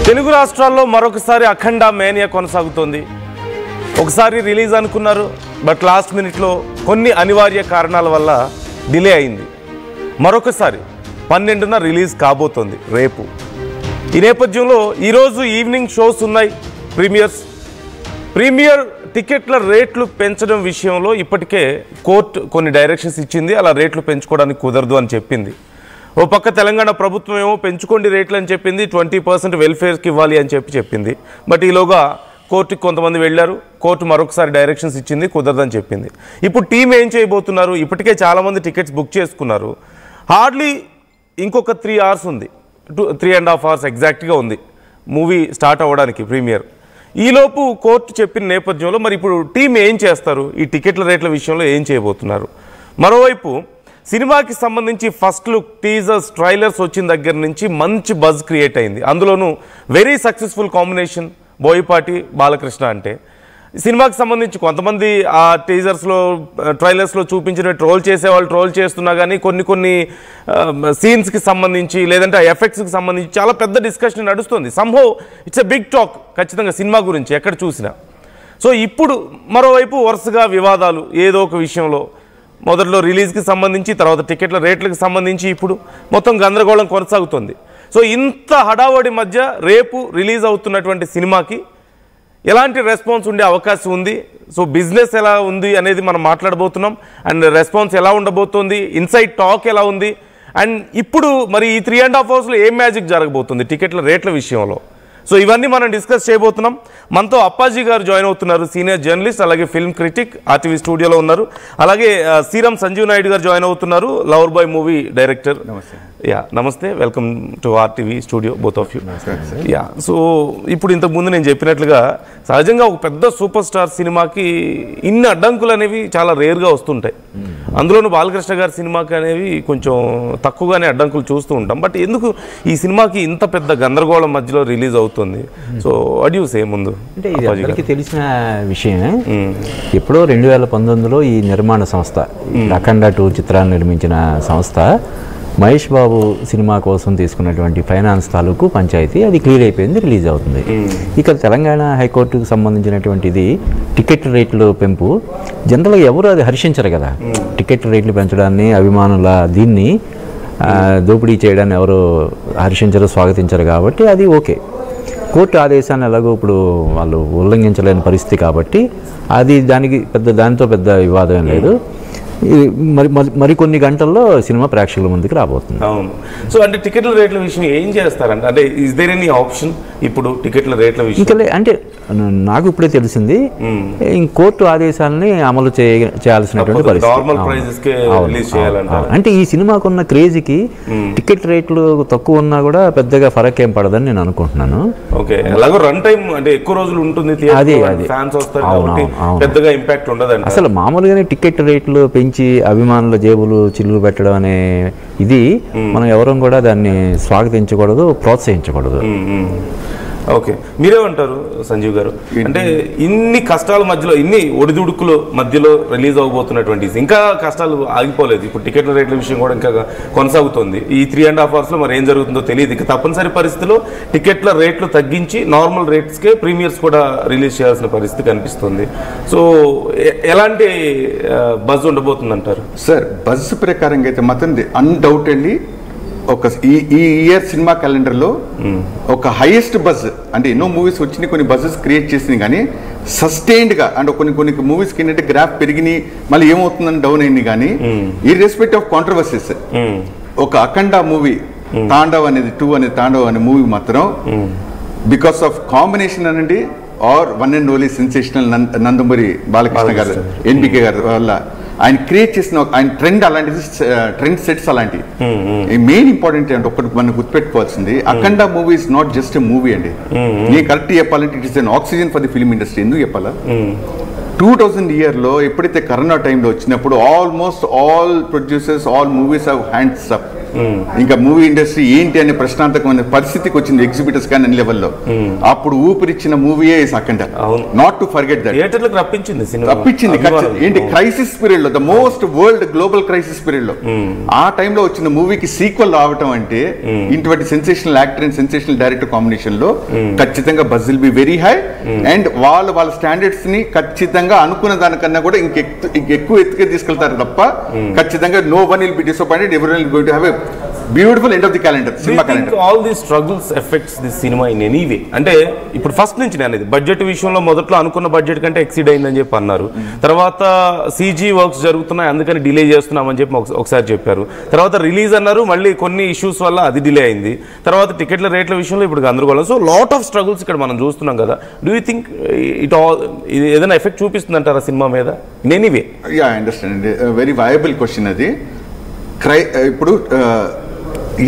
తెలుగు రాష్ట్రాల్లో మరొకసారి అఖండ మేనియా కొనసాగుతోంది. ఒకసారి రిలీజ్ అనుకున్నారు, బట్ లాస్ట్ మినిట్లో కొన్ని అనివార్య కారణాల వల్ల డిలే అయింది. మరొకసారి 12న రిలీజ్ కాబోతోంది రేపు. ఈ నేపథ్యంలో ఈరోజు ఈవినింగ్ షోస్ ఉన్నాయి. ప్రీమియర్ టికెట్ల రేట్లు పెంచడం విషయంలో ఇప్పటికే కోర్టు కొన్ని డైరెక్షన్స్ ఇచ్చింది. అలా రేట్లు పెంచుకోవడానికి కుదరదు అని చెప్పింది. ఓ పక్క తెలంగాణ ప్రభుత్వం ఏమో పెంచుకోండి రేట్లు అని చెప్పింది, 20% వెల్ఫేర్కి ఇవ్వాలి అని చెప్పింది. బట్ ఈలోగా కోర్టుకి కొంతమంది వెళ్ళారు. కోర్టు మరొకసారి డైరెక్షన్స్ ఇచ్చింది, కుదరదని చెప్పింది. ఇప్పుడు టీం ఏం చేయబోతున్నారు? ఇప్పటికే చాలామంది టికెట్స్ బుక్ చేసుకున్నారు. హార్డ్లీ ఇంకొక 3 hours ఉంది, 3.5 hours ఎగ్జాక్ట్గా ఉంది మూవీ స్టార్ట్ అవ్వడానికి ప్రీమియర్. ఈలోపు కోర్టు చెప్పిన నేపథ్యంలో మరి ఇప్పుడు టీం ఏం చేస్తారు? ఈ టికెట్ల రేట్ల విషయంలో ఏం చేయబోతున్నారు? మరోవైపు సినిమాకి సంబంధించి ఫస్ట్ లుక్, టీజర్స్, ట్రైలర్స్ వచ్చిన దగ్గర నుంచి మంచి బజ్ క్రియేట్ అయింది. అందులోనూ very successful combination Boyapati Balakrishna. అంటే సినిమాకి సంబంధించి కొంతమంది ఆ టీజర్స్లో, ట్రైలర్స్లో చూపించిన ట్రోల్ చేసేవాళ్ళు ట్రోల్ చేస్తున్నా కానీ కొన్ని సీన్స్కి సంబంధించి లేదంటే ఆ ఎఫెక్ట్స్కి సంబంధించి చాలా పెద్ద డిస్కషన్ నడుస్తుంది. Somehow it's a big talk ఖచ్చితంగా సినిమా గురించి ఎక్కడ చూసినా. సో ఇప్పుడు మరోవైపు వరుసగా వివాదాలు ఏదో ఒక విషయంలో, మొదట్లో రిలీజ్కి సంబంధించి, తర్వాత టికెట్ల రేట్లకు సంబంధించి ఇప్పుడు మొత్తం గందరగోళం కొనసాగుతుంది. సో ఇంత హడావడి మధ్య రేపు రిలీజ్ అవుతున్నటువంటి సినిమాకి ఎలాంటి రెస్పాన్స్ ఉండే అవకాశం ఉంది? సో బిజినెస్ ఎలా ఉంది అనేది మనం మాట్లాడబోతున్నాం. అండ్ రెస్పాన్స్ ఎలా ఉండబోతోంది, ఇన్సైడ్ టాక్ ఎలా ఉంది, అండ్ ఇప్పుడు మరి ఈ 3.5 hours ఏం మ్యాజిక్ జరగబోతుంది టికెట్ల రేట్ల విషయంలో? సో ఇవన్నీ మనం డిస్కస్ చేయబోతున్నాం. మనతో అప్పాజీ గారు జాయిన్ అవుతున్నారు, సీనియర్ జర్నలిస్ట్, అలాగే ఫిల్మ్ క్రిటిక్, RTV స్టూడియోలో ఉన్నారు. అలాగే శ్రీరామ్ సంజీవ్ నాయుడు గారు జాయిన్ అవుతున్నారు, లవర్ బాయ్ మూవీ డైరెక్టర్. నమస్తే, welcome to RTV studio both of you. So ఇప్పుడు ఇంతకుముందు నేను చెప్పినట్లుగా సహజంగా ఒక పెద్ద సూపర్ స్టార్ సినిమాకి ఇన్ని అడ్డంకులు అనేవి చాలా రేర్గా వస్తుంటాయి. అందులోనూ బాలకృష్ణ గారి సినిమాకి అనేవి కొంచెం తక్కువగానే అడ్డంకులు చూస్తూ ఉంటాం. బట్ ఎందుకు ఈ సినిమాకి ఇంత పెద్ద గందరగోళం మధ్యలో రిలీజ్ అవుతుంది? సో వాట్ యు సే ముందు? అంటే ఇది అందరికీ తెలిసిన విషయమే. ఎప్పుడో 2019లో ఈ నిర్మాణ సంస్థ, అఖండ 2 చిత్రాన్ని నిర్మించిన సంస్థ మహేష్ బాబు సినిమా కోసం తీసుకున్నటువంటి ఫైనాన్స్ తాలూకు పంచాయతీ అది క్లియర్ అయిపోయింది, రిలీజ్ అవుతుంది. ఇక తెలంగాణ హైకోర్టుకు సంబంధించినటువంటిది టికెట్ రేట్లు పెంపు. జనరల్గా ఎవరు అది హర్షించరు కదా, టికెట్ రేట్లు పెంచడాన్ని, అభిమానుల దీన్ని దోపిడీ చేయడాన్ని ఎవరు హర్షించరు, స్వాగతించరు. కాబట్టి అది ఓకే. కోర్టు ఆదేశాన్ని ఎలాగో ఇప్పుడు వాళ్ళు ఉల్లంఘించలేని పరిస్థితి కాబట్టి అది దానితో పెద్ద వివాదం ఏం లేదు. మరికొన్ని గంటల్లో సినిమా ప్రేక్షకుల ముందుకు రాబోతుంది. అవును. సో అంటే టికెట్ల రేట్ల విషయం ఏం చేస్తారంటే, అంటే ఇస్ దేర్ ఎనీ ఆప్షన్ ఇప్పుడు టికెట్ల రేట్ల విషయం? ఇంకా అంటే నాకు ఇప్పుడే తెలిసింది, కోర్టు ఆదేశాలని అమలు చేయాల్సినటువంటి పరిస్థితి. అంటే ఈ సినిమాకున్న క్రేజ్కి టికెట్ రేట్లు తక్కువ ఉన్నా కూడా పెద్దగా ఫరక్ ఏం పడదని నేను అనుకుంటున్నాను. ఓకే, ఎలాగో రన్ టైం అంటే ఎక్కువ రోజులు ఉంటుంది, అదే ఫ్యాన్స్ వస్తారు కాబట్టి పెద్దగా ఇంపాక్ట్ ఉండదు. అసలు మామూలుగానే టికెట్ రేట్లు పెంచి అభిమానుల జేబులు చిల్లు పెట్టడం అనే ఇది మనం ఎవరం కూడా దాన్ని స్వాగతించకూడదు, ప్రోత్సహించకూడదు. ఓకే, మీరేమంటారు సంజీవ్ గారు? అంటే ఇన్ని కష్టాల మధ్యలో, ఇన్ని ఒడిదుడుకుల మధ్యలో రిలీజ్ అవబోతున్నటువంటి, ఇంకా కష్టాలు ఆగిపోలేదు. ఇప్పుడు టికెట్ల రేట్ల విషయం కూడా ఇంకా కొనసాగుతుంది. ఈ 3.5 hours మరి ఏం జరుగుతుందో తెలియదు. ఇక తప్పనిసరి పరిస్థితిలో టికెట్ల రేట్లు తగ్గించి నార్మల్ రేట్స్కే ప్రీమియర్స్ కూడా రిలీజ్ చేయాల్సిన పరిస్థితి కనిపిస్తుంది. సో ఎలాంటి బజ్ ఉండబోతుంది అంటారు? సార్, బజ్ ప్రకారంగా అయితే మాత్రం అన్డౌటెడ్లీ ఒక ఈ ఇయర్ సినిమా క్యాలెండర్లో ఒక హైయెస్ట్ బజ్, అంటే ఎన్నో మూవీస్ వచ్చినాయి, కొన్ని బజెస్ క్రియేట్ చేసినాయి, కానీ సస్టైన్డ్గా అంటే కొన్ని మూవీస్కి ఏంటంటే గ్రాఫ్ పెరిగినాయి, మళ్ళీ ఏమవుతుందని డౌన్ అయింది. కానీ ఇర్రెస్పెక్ట్ ఆఫ్ కాంట్రవర్సీస్, ఒక అఖండ మూవీ తాండవ్ అనేది 2 అనే తాండవ్ అనే మూవీ మాత్రం బికాస్ ఆఫ్ కాంబినేషన్ అనండి or one and only sensational Nandamuri Balakrishna garu, NBK గారి వల్ల ఆయన క్రియేట్ చేసిన ఆయన ట్రెండ్ అలాంటిది, ట్రెండ్ సెట్స్ అలాంటివి. మెయిన్ ఇంపార్టెంట్ అంటే ఒకటి మనం గుర్తుపెట్టుకోవాల్సింది, Akhanda movie is not just a movie అండి. నేను కరెక్ట్ చెప్పాలంటే it is an oxygen for the film industry. ఎందుకు చెప్పాలా, 2000 ఇయర్లో ఎప్పుడైతే కరోనా టైంలో వచ్చినప్పుడు almost all producers, all movies have hands up ఇంకా మూవీ ఇండస్ట్రీ ఏంటి అనే ప్రశ్నార్థకమైన పరిస్థితికి వచ్చింది ఎగ్జిబిటర్స్ కానీ అన్ని లెవెల్లో. అప్పుడు ఊపిరిచ్చిన మూవీయే Akhanda. Not to forget that. థియేటర్లకు రప్పించింది ఏంటి క్రైసిస్ పీరియడ్ లో, the most world global crisis period లో ఆ టైంలో వచ్చిన మూవీకి సీక్వెల్ రావటం అంటే ఇటువంటి sensational actor and sensational director combination లో ఖచ్చితంగా buzz will be very high. And వాళ్ళ స్టాండర్డ్స్ ని ఖచ్చితంగా అనుకున్న దానికన్నా కూడా ఇంకెక్కువ ఎత్తుకే తీసుకెళ్తారు తప్ప ఖచ్చితంగా no one will be disappointed. Every will going to have a beautiful end of the calendar, సినిమా calendar. All the struggles effects the సినిమా ఇన్ ఎనీ వే. అంటే ఇప్పుడు ఫస్ట్ నుంచి నేను అనేది బడ్జెట్ విషయంలో మొదట్లో అనుకున్న బడ్జెట్ కంటే ఎక్సీడ్ అయిందని చెప్పి అన్నారు. తర్వాత సీజీ వర్క్స్ జరుగుతున్నాయి అందుకని డిలే చేస్తున్నామని చెప్పి ఒకసారి చెప్పారు. తర్వాత రిలీజ్ అన్నారు, మళ్ళీ కొన్ని ఇష్యూస్ వల్ల అది డిలే అయింది. తర్వాత టికెట్ల రేట్ల విషయంలో ఇప్పుడు గందరగోళం. సో లాట్ ఆఫ్ స్ట్రగుల్స్ ఇక్కడ మనం చూస్తున్నాం కదా. Do you think it all ఏదైనా ఎఫెక్ట్ చూపిస్తుంది అంటారా సినిమా మీద in any way? Yeah, understand అండి. వెరీ వయబుల్ క్వశ్చన్ అది. ఇప్పుడు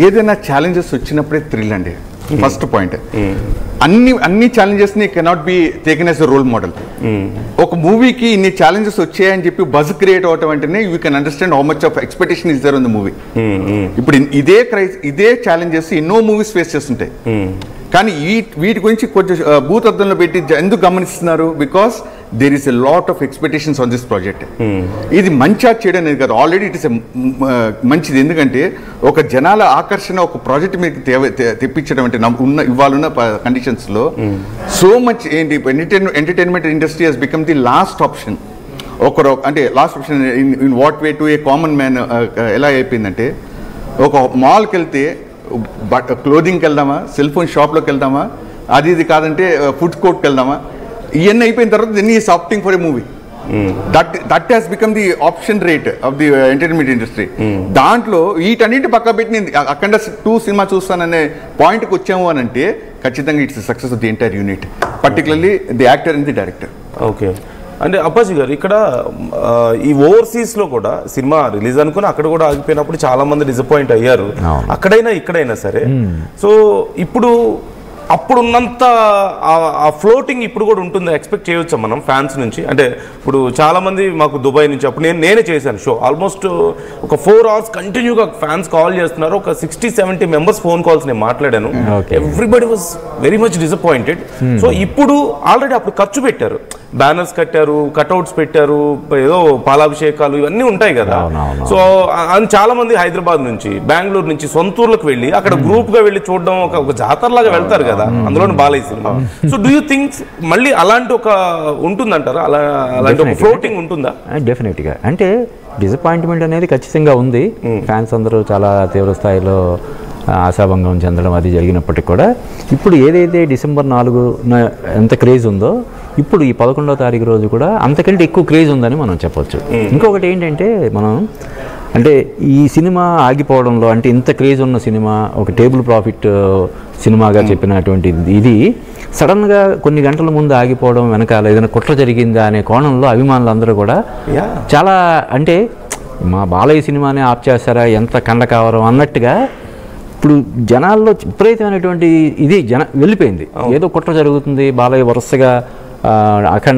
ఏదైనా ఛాలెంజెస్ వచ్చినప్పుడే థ్రిల్ అండి. ఫస్ట్ పాయింట్, అన్ని ఛాలెంజెస్ ని cannot be taken as a role model. ఒక మూవీకి ఇన్ని ఛాలెంజెస్ వచ్చాయని చెప్పి బజ్ క్రియేట్ అవటం అంటేనే you can understand how much of expectation is there on the movie. ఇప్పుడు ఇదే ఛాలెంజెస్ ఎన్నో మూవీస్ ఫేస్ చేస్తుంటాయి. కానీ వీటి గురించి కొంచెం భూతత్వంలో పెట్టి ఎందుకు గమనిస్తున్నారు? Because there is a lot of expectations on this project. ఇది మంచిగా చేయడం అనేది కాదు, ఆల్రెడీ ఇట్ ఇస్ మంచిది. ఎందుకంటే ఒక జనాల ఆకర్షణ ఒక ప్రాజెక్ట్ మీకు తెప్పించడం అంటే ఇవాళ కండిషన్స్ లో సో మచ్ ఏంటి entertainment industry has become the last option. అంటే last option in what way to a common man. ఎలా అయిపోయిందంటే ఒక మాల్కి వెళ్తే క్లోదింగ్కి వెళ్దామా, సెల్ ఫోన్ షాప్లోకి వెళ్దామా, ఇది కాదంటే ఫుడ్ కోర్ట్కి వెళ్దామా, ఇవన్నీ అయిపోయిన తర్వాత then is opting for a movie. That has become the option rate of the entertainment industry. దాంట్లో వీటన్నిటి పక్క పెట్టి నేను అఖండ 2 సినిమా చూస్తాననే పాయింట్కి వచ్చాము అని అంటే ఖచ్చితంగా it's success of the entire unit, particularly the actor and the director. Okay, అంటే అప్పాజీ గారు ఇక్కడ ఈ ఓవర్సీస్లో కూడా సినిమా రిలీజ్ అనుకుని అక్కడ కూడా ఆగిపోయినప్పుడు చాలా మంది డిసప్పాయింట్ అయ్యారు, అక్కడైనా ఇక్కడైనా సరే. సో ఇప్పుడు అప్పుడున్నంత ఆ ఫ్లోటింగ్ ఇప్పుడు కూడా ఉంటుంది ఎక్స్పెక్ట్ చేయవచ్చా మనం ఫ్యాన్స్ నుంచి? అంటే ఇప్పుడు చాలామంది మాకు దుబాయ్ నుంచి అప్పుడు నేనే చేశాను షో, ఆల్మోస్ట్ ఒక 4 hours కంటిన్యూగా ఫ్యాన్స్ కాల్ చేస్తున్నారు. ఒక 60-70 మెంబర్స్ ఫోన్ కాల్స్ నేను మాట్లాడాను. Everybody was very much disappointed. So ఇప్పుడు ఆల్రెడీ అప్పుడు ఖర్చు పెట్టారు, బ్యానర్స్ కట్టారు, కట్అవుట్స్ పెట్టారు, ఏదో పాలాభిషేకాలు ఇవన్నీ ఉంటాయి కదా. సో చాలా మంది హైదరాబాద్ నుంచి బెంగళూరు నుంచి సొంతూర్లకు వెళ్ళి అక్కడ గ్రూప్ గా వెళ్ళి చూడడం ఒక జాతరలాగా వెళ్తారు కదా, అందులోని Balayya cinema. So do you think మళ్ళీ అలాంటి ఒక ఉంటుందంటారా, అలాంటి ఒక ఫ్లోటింగ్ ఉంటుందా? డెఫినెట్గా. అంటే డిసప్పాయింట్మెంట్ అనేది ఖచ్చితంగా ఉంది. ఫ్యాన్స్ అందరూ చాలా తీవ్ర స్థాయిలో ఆశాభంగం చెందడం అది జరిగినప్పటికీ కూడా ఇప్పుడు ఏదైతే December 4న ఎంత క్రేజ్ ఉందో ఇప్పుడు ఈ 11వ తారీఖు రోజు కూడా అంతకంటే ఎక్కువ క్రేజ్ ఉందని మనం చెప్పొచ్చు. ఇంకొకటి ఏంటంటే మనం అంటే ఈ సినిమా ఆగిపోవడంలో అంటే ఇంత క్రేజ్ ఉన్న సినిమా ఒక టేబుల్ ప్రాఫిట్ సినిమాగా చెప్పినటువంటి ఇది సడన్గా కొన్ని గంటల ముందు ఆగిపోవడం వెనకాల ఏదైనా కుట్ర జరిగిందా అనే కోణంలో అభిమానులు అందరూ కూడా చాలా అంటే మా బాలయ్య సినిమానే ఆప్ చేస్తారా, ఎంత కండకావరం అన్నట్టుగా ఇప్పుడు జనాల్లో విపరీతమైనటువంటి ఇది వెళ్ళిపోయింది. ఏదో కుట్ర జరుగుతుంది, బాలయ్య వరుసగా అఖండ